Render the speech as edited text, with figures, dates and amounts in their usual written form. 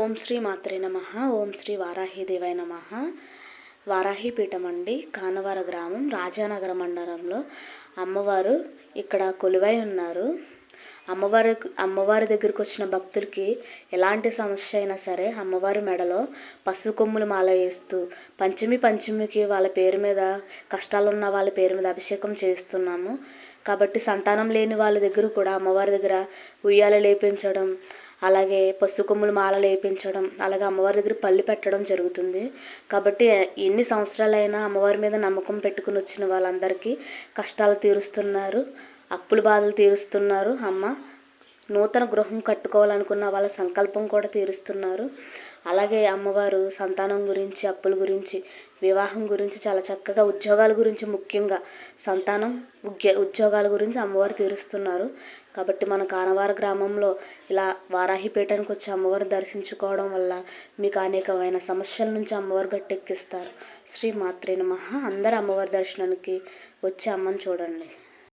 ఓం శ్రీ మాత్రే నమః. ఓం శ్రీ వారాహిదేవాయ నమః. వారాహిపీఠం అండి, కానవర గ్రామం, రాజానగర మండలంలో అమ్మవారు ఇక్కడ కొలువై ఉన్నారు. అమ్మవారి దగ్గరికి వచ్చిన భక్తులకి ఎలాంటి సమస్య అయినా సరే అమ్మవారి మెడలో పసుపు కొమ్ములు మాల వేస్తూ పంచమికి వాళ్ళ పేరు మీద, కష్టాలున్న వాళ్ళ పేరు మీద అభిషేకం చేస్తున్నాము. కాబట్టి సంతానం లేని వాళ్ళ దగ్గర కూడా అమ్మవారి దగ్గర ఉయ్యాల లేపించడం, అలాగే పసుపు కొమ్ములు మాల లేపించడం, అలాగే అమ్మవారి దగ్గర పళ్ళు పెట్టడం జరుగుతుంది. కాబట్టి ఎన్ని సంవత్సరాలైనా అమ్మవారి మీద నమ్మకం పెట్టుకుని వచ్చిన వాళ్ళందరికీ కష్టాలు తీరుస్తున్నారు, అప్పుల బాధలు తీరుస్తున్నారు. అమ్మ నూతన గృహం కట్టుకోవాలనుకున్న వాళ్ళ సంకల్పం కూడా తీరుస్తున్నారు. అలాగే అమ్మవారు సంతానం గురించి, అప్పుల గురించి, వివాహం గురించి, చాలా చక్కగా ఉద్యోగాల గురించి, ముఖ్యంగా సంతానం, ఉద్యోగాల గురించి అమ్మవారు తీరుస్తున్నారు. కాబట్టి మన కానవార గ్రామంలో ఇలా వారాహిపీఠానికి వచ్చి అమ్మవారు దర్శించుకోవడం వల్ల మీకు అనేకమైన సమస్యల నుంచి అమ్మవారు గట్టెక్కిస్తారు. శ్రీ మాత్రే నమః. అందరూ అమ్మవారి దర్శనానికి వచ్చి అమ్మని చూడండి.